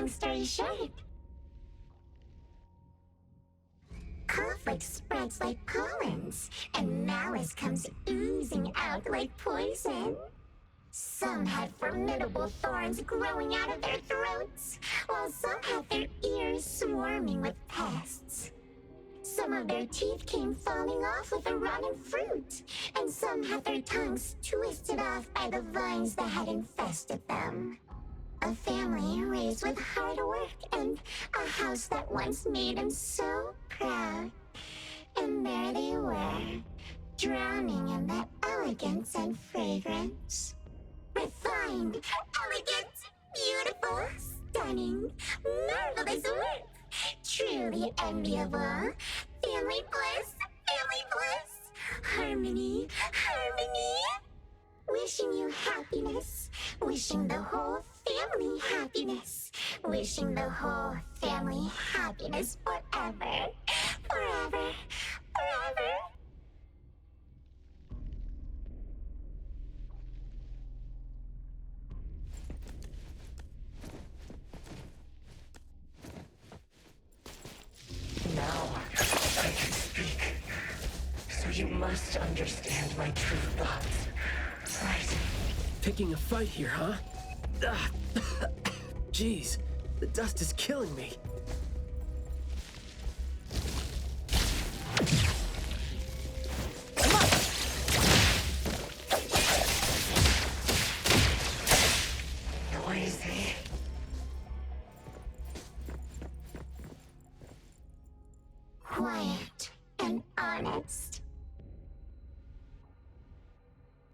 long story short, conflict spreads like pollens, and malice comes oozing out like poison. Some had formidable thorns growing out of their throats, while some had their ears swarming with pests. Some of their teeth came falling off with the rotten fruit, and some had their tongues twisted off by the vines that had infested them. A family raised with hard work and a house that once made them so proud. And there they were, drowning in the elegance and fragrance. Refined, elegant, beautiful, stunning, marvelous work. Truly enviable. Family bliss, harmony, harmony. Wishing you happiness. Wishing the whole family happiness. Wishing the whole family happiness forever. Forever. Forever. Now I can speak. So you must understand my true thoughts, right? Picking a fight here, huh? Jeez, the dust is killing me. Noisy. Quiet and honest.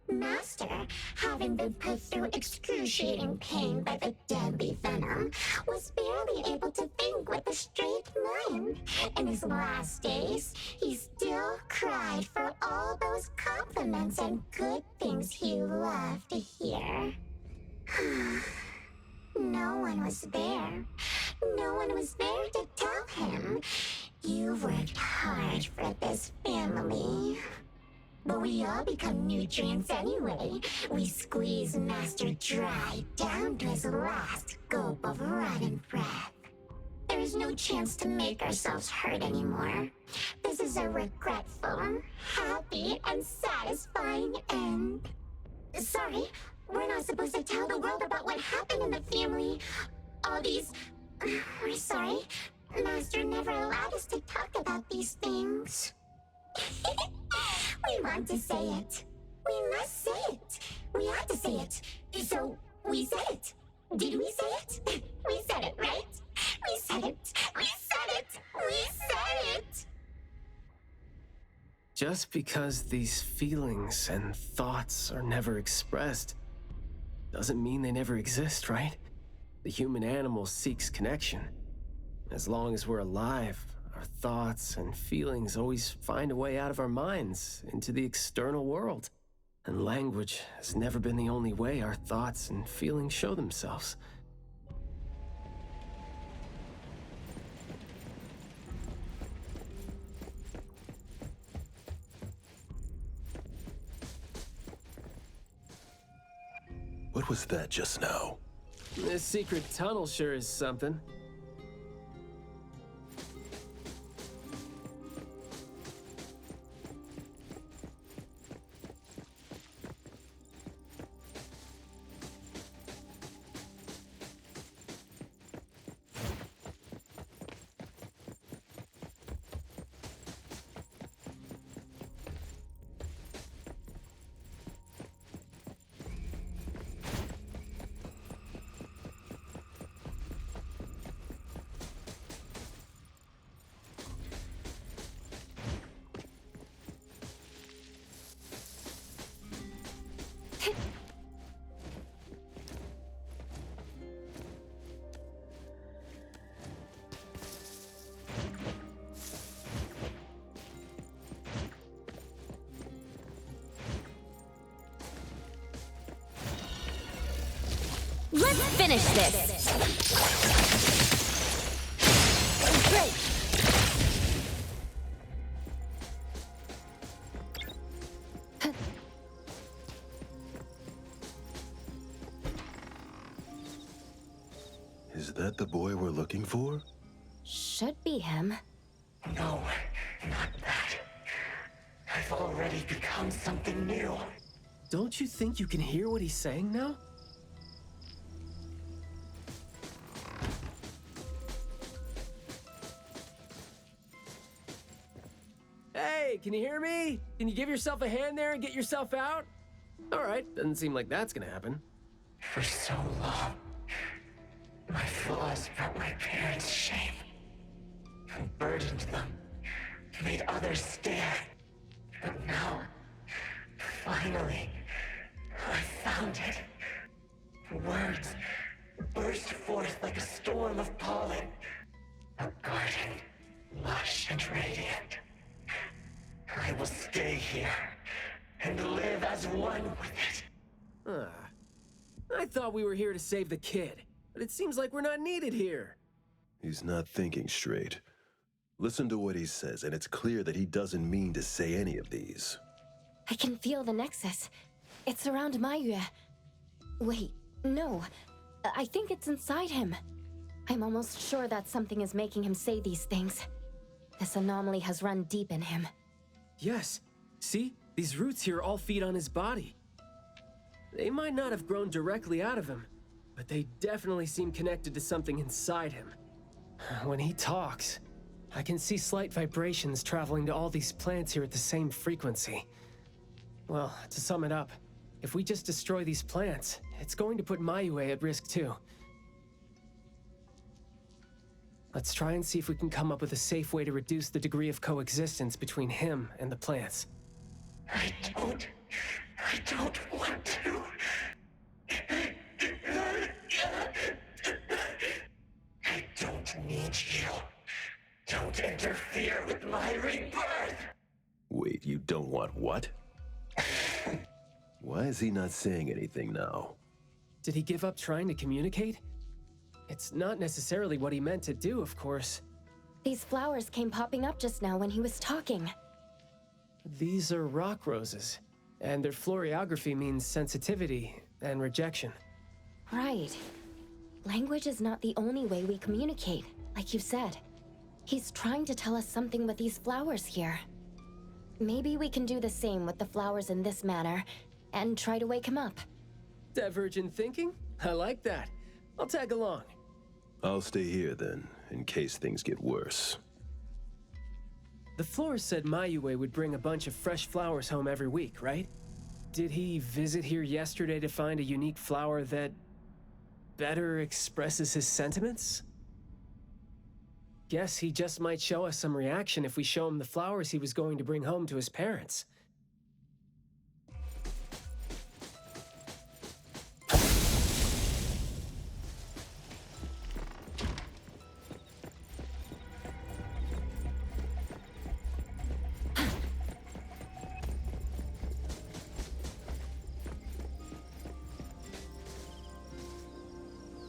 Master, having been put through excruciating pain by the deadly venom, was barely able to think with a straight mind. In his last days, he still cried for all those compliments and good things he loved to hear. No one was there. No one was there to tell him, "You've worked hard for this family." But we all become nutrients anyway. We squeeze Master dry down to his last gulp of rotten breath. There is no chance to make ourselves hurt anymore. This is a regretful, happy, and satisfying end. Sorry, we're not supposed to tell the world about what happened in the family. All these... We're sorry. Master never allowed us to talk about these things. We want to say it. We must say it. We had to say it. So, we said it. Did we say it? We said it, right? We said it. We said it. We said it. Just because these feelings and thoughts are never expressed doesn't mean they never exist, right? The human animal seeks connection. As long as we're alive, our thoughts and feelings always find a way out of our minds into the external world. And language has never been the only way our thoughts and feelings show themselves. What was that just now? This secret tunnel sure is something. Let's finish this! Great! Is Is that the boy we're looking for? Should be him. No, not that. I've already become something new. Don't you think you can hear what he's saying now? Hey, can you hear me? Can you give yourself a hand there and get yourself out? All right, doesn't seem like that's gonna happen. For so long, my flaws brought my parents shame. Burdened them, made others stare. But now, finally, I found it. Words burst forth like a storm of pollen. A garden, lush and radiant. I will stay here and live as one with it. I thought we were here to save the kid, but it seems like we're not needed here. He's not thinking straight. Listen to what he says, and it's clear that he doesn't mean to say any of these. I can feel the nexus. It's around Mayue. Wait, no. I think it's inside him. I'm almost sure that something is making him say these things. This anomaly has run deep in him. Yes, see? These roots here all feed on his body. They might not have grown directly out of him, but they definitely seem connected to something inside him. When he talks, I can see slight vibrations traveling to all these plants here at the same frequency. Well, to sum it up, if we just destroy these plants, it's going to put Mayue at risk too. Let's try and see if we can come up with a safe way to reduce the degree of coexistence between him and the plants. I don't want to. I don't need you. Don't interfere with my rebirth. Wait, you don't want what? Why is he not saying anything now? Did he give up trying to communicate? It's not necessarily what he meant to do, of course. These flowers came popping up just now when he was talking. These are rock roses, and their florography means sensitivity and rejection. Right. Language is not the only way we communicate, like you said. He's trying to tell us something with these flowers here. Maybe we can do the same with the flowers in this manner, and try to wake him up. Divergent thinking? I like that. I'll tag along. I'll stay here then, in case things get worse. The florist said Mayue would bring a bunch of fresh flowers home every week, right? Did he visit here yesterday to find a unique flower that better expresses his sentiments? Guess he just might show us some reaction if we show him the flowers he was going to bring home to his parents.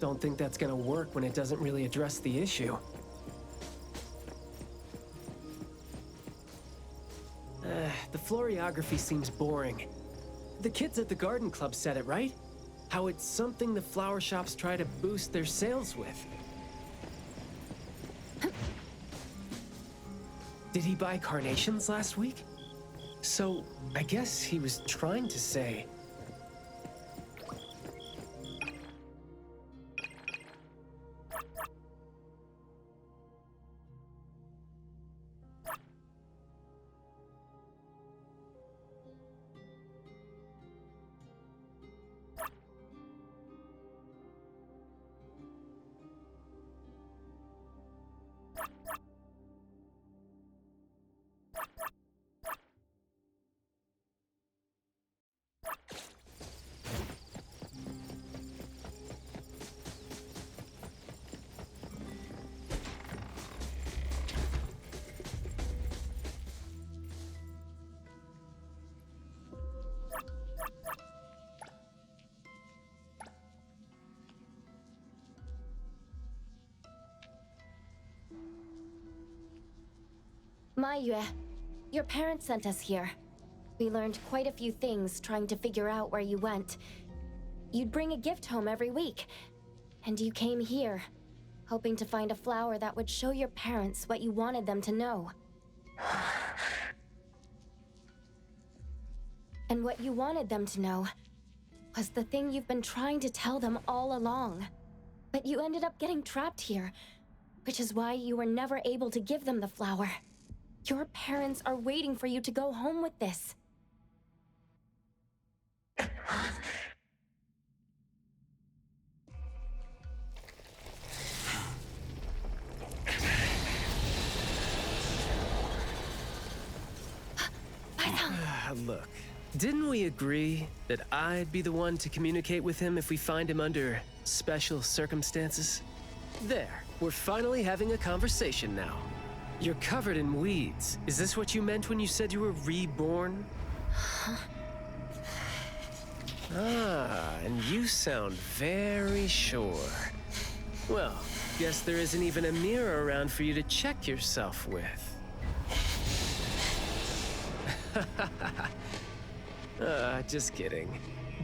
Don't think that's gonna work when it doesn't really address the issue. The florography seems boring. The kids at the garden club said it, right? How it's something the flower shops try to boost their sales with. Did he buy carnations last week? So, I guess he was trying to say... Mayue, your parents sent us here. We learned quite a few things trying to figure out where you went. You'd bring a gift home every week, and you came here. hoping to find a flower that would show your parents what you wanted them to know. And what you wanted them to know was the thing you've been trying to tell them all along. But you ended up getting trapped here, which is why you were never able to give them the flower. Your parents are waiting for you to go home with this. Look, didn't we agree that I'd be the one to communicate with him if we find him under special circumstances? There, we're finally having a conversation now. You're covered in weeds. Is this what you meant when you said you were reborn? And you sound very sure. Well, guess there isn't even a mirror around for you to check yourself with. Just kidding.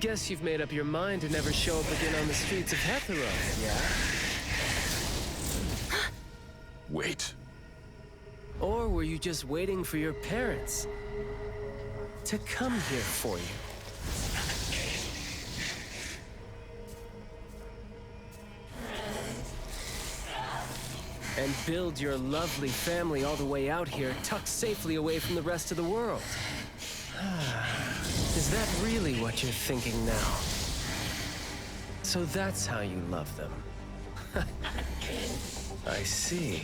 Guess you've made up your mind to never show up again on the streets of Hetheron, yeah? Wait. Or were you just waiting for your parents to come here for you? And build your lovely family all the way out here, tucked safely away from the rest of the world. Is that really what you're thinking now? So that's how you love them. I see.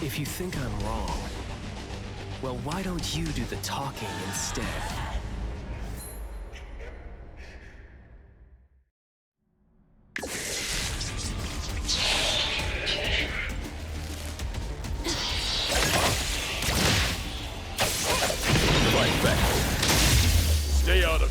If you think I'm wrong, well, why don't you do the talking instead? Fight back. Stay out of.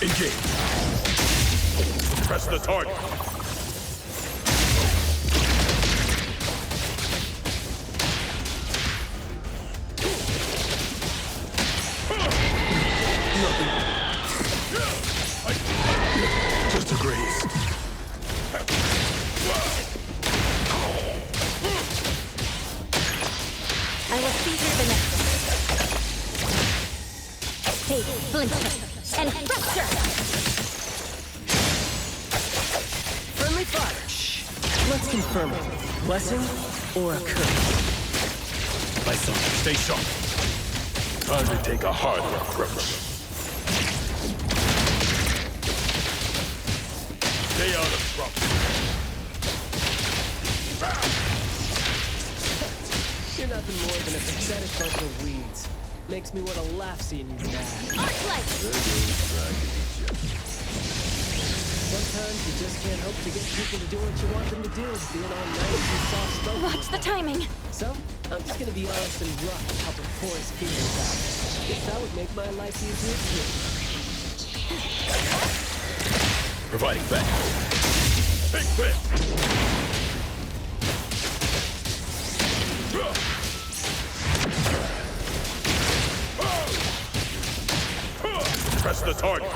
Engage. Press the target. Just a graze. I will see through the next one. Take splinter and fracture! Friendly fire. Shh. Let's confirm it. Blessing or a curse? My son, stay sharp. Time to take a harder approach. Stay out of trouble. You're nothing more than a pathetic bunch of weeds. Makes me want to laugh seeing you mad. Arclight! Sometimes you just can't hope to get people to do what you want them to do, being all nice and soft-spoken. Watch the timing! So, I'm just gonna be honest and rough to help him pour his feelings out. Guess that would make my life easier too. Providing back. Take this! Press the target.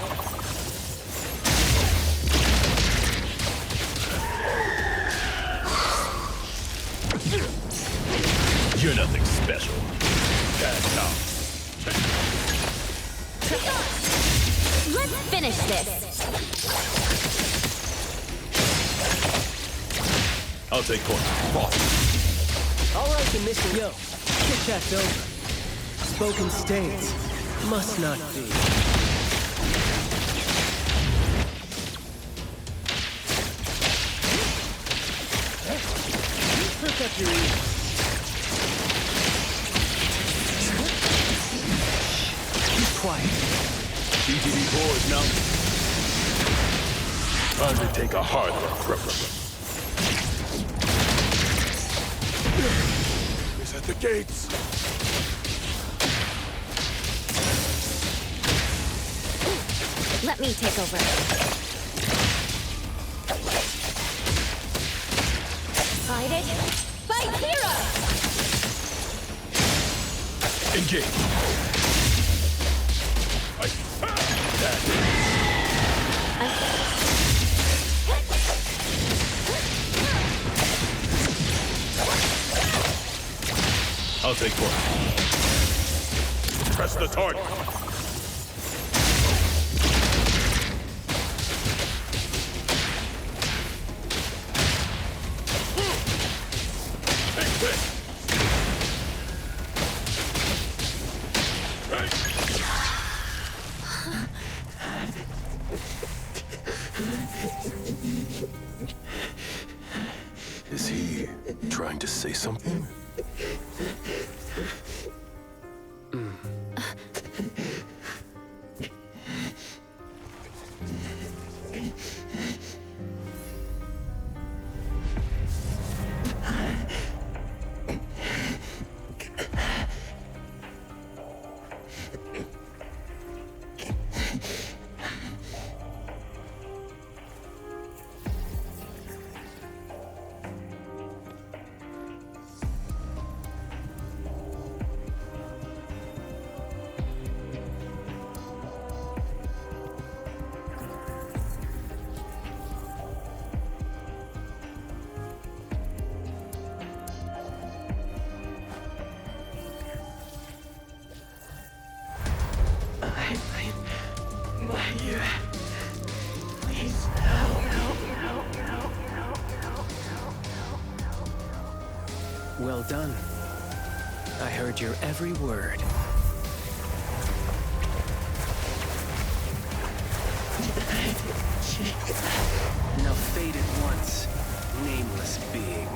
You're nothing special. Cash out. Let's finish this! I'll take point. Boss. All right, the mission. Yo, chit chat's over. Spoken states must not be. your ears. Keep quiet. BTV-4 is now... Time to take a harder approach. He's at the gates. Let me take over. Fight it. Fight hero! Engage. I'll take one. Press the target. Take this. Is he trying to say something? Well done. I heard your every word. Now fade at once, nameless being.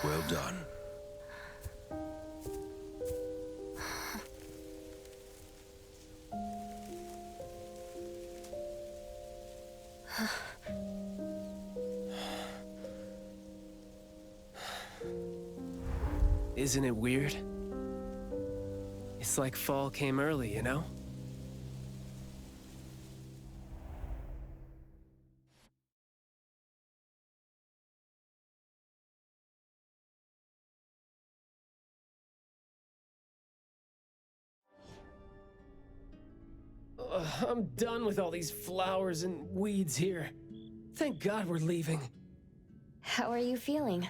Well done. Isn't it weird? It's like fall came early, you know? I'm done with all these flowers and weeds here. Thank God we're leaving. How are you feeling?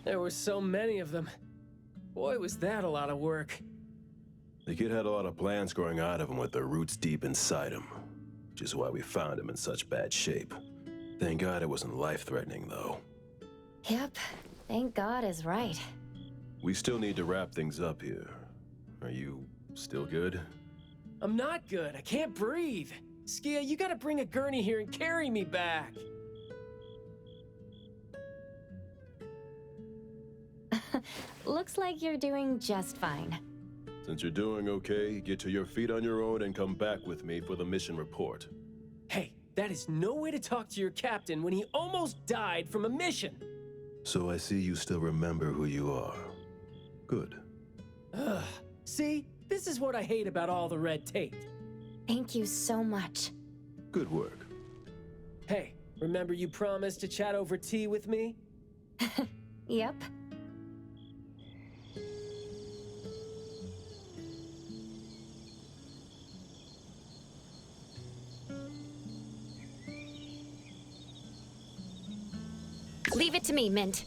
There were so many of them. Boy, was that a lot of work. The kid had a lot of plants growing out of him with their roots deep inside him, which is why we found him in such bad shape. Thank God it wasn't life-threatening, though. Yep, thank God is right. We still need to wrap things up here. Are you still good? I'm not good. I can't breathe. Skia, you gotta bring a gurney here and carry me back. Looks like you're doing just fine. Since you're doing okay, get to your feet on your own and come back with me for the mission report. Hey, that is no way to talk to your captain when he almost died from a mission. So I see you still remember who you are. Good. Ugh. See? This is what I hate about all the red tape. Thank you so much. Good work. Hey, remember you promised to chat over tea with me? Yep. Leave it to me, Mint.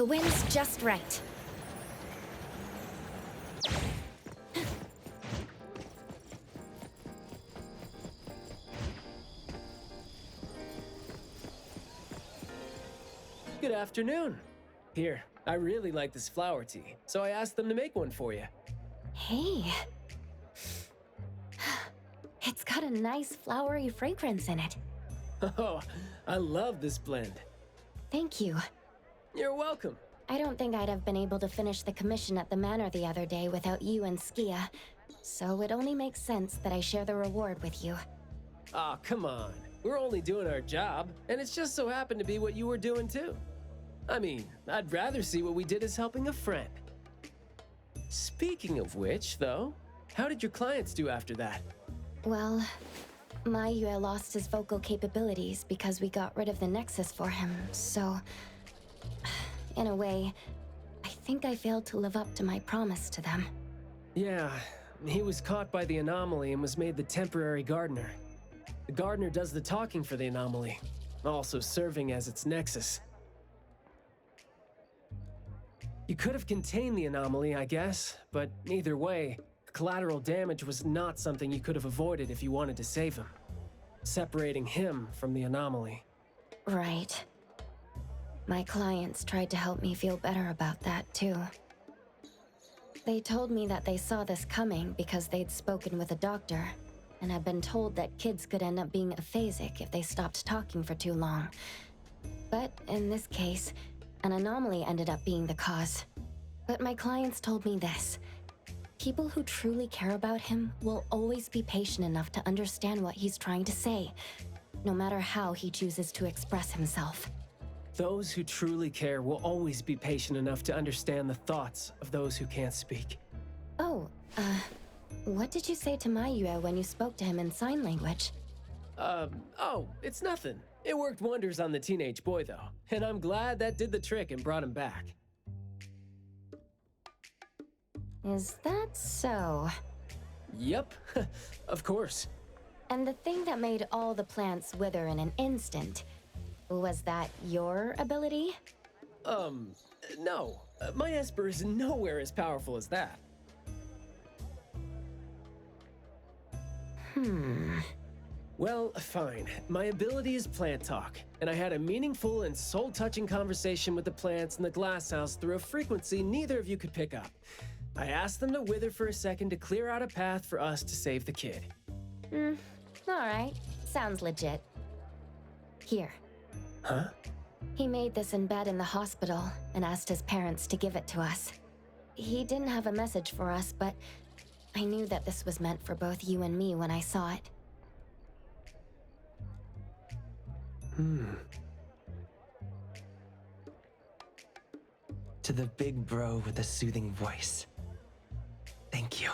The wind's just right. Good afternoon. Here, I really like this flower tea, so I asked them to make one for you. Hey. It's got a nice flowery fragrance in it. Oh, I love this blend. Thank you. You're welcome. I don't think I'd have been able to finish the commission at the manor the other day without you and Skia, so it only makes sense that I share the reward with you. Aw, come on. We're only doing our job, and it's just so happened to be what you were doing too. I mean, I'd rather see what we did as helping a friend. Speaking of which, though, how did your clients do after that? Well, Mayue lost his vocal capabilities because we got rid of the Nexus for him, so... In a way, I think I failed to live up to my promise to them. Yeah, he was caught by the anomaly and was made the temporary gardener. The gardener does the talking for the anomaly, also serving as its nexus. You could have contained the anomaly, I guess, but either way, collateral damage was not something you could have avoided if you wanted to save him. Separating him from the anomaly. Right. My clients tried to help me feel better about that, too. They told me that they saw this coming because they'd spoken with a doctor, and had been told that kids could end up being aphasic if they stopped talking for too long. But in this case, an anomaly ended up being the cause. But my clients told me this. People who truly care about him will always be patient enough to understand what he's trying to say, no matter how he chooses to express himself. Those who truly care will always be patient enough to understand the thoughts of those who can't speak. Oh, what did you say to Mayue when you spoke to him in sign language? Oh, it's nothing. It worked wonders on the teenage boy, though, and I'm glad that did the trick and brought him back. Is that so? Yep, of course. And the thing that made all the plants wither in an instant, was that your ability? No. My Esper is nowhere as powerful as that. Well, fine. My ability is plant talk, and I had a meaningful and soul-touching conversation with the plants in the glass house through a frequency neither of you could pick up. I asked them to wither for a second to clear out a path for us to save the kid. Alright. Sounds legit. Here. Huh? He made this in bed in the hospital and asked his parents to give it to us. He didn't have a message for us, but I knew that this was meant for both you and me when I saw it. To the big bro with a soothing voice. Thank you.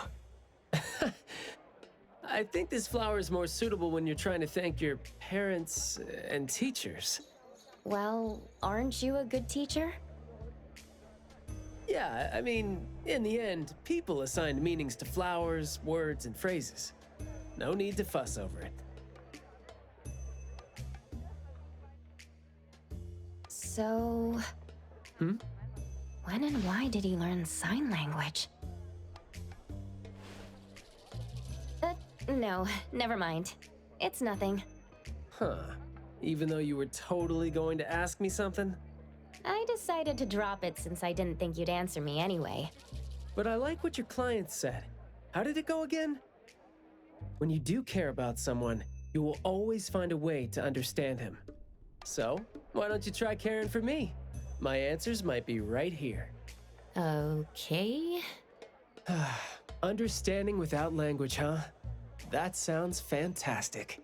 I think this flower is more suitable when you're trying to thank your parents and teachers. Well, aren't you a good teacher? Yeah, I mean, in the end, people assigned meanings to flowers, words, and phrases. No need to fuss over it. So... When and why did he learn sign language? No, never mind. It's nothing. Huh. Even though you were totally going to ask me something? I decided to drop it since I didn't think you'd answer me anyway. But I like what your client said. How did it go again? When you do care about someone, you will always find a way to understand him. So, why don't you try caring for me? My answers might be right here. Okay. Understanding without language, huh? That sounds fantastic.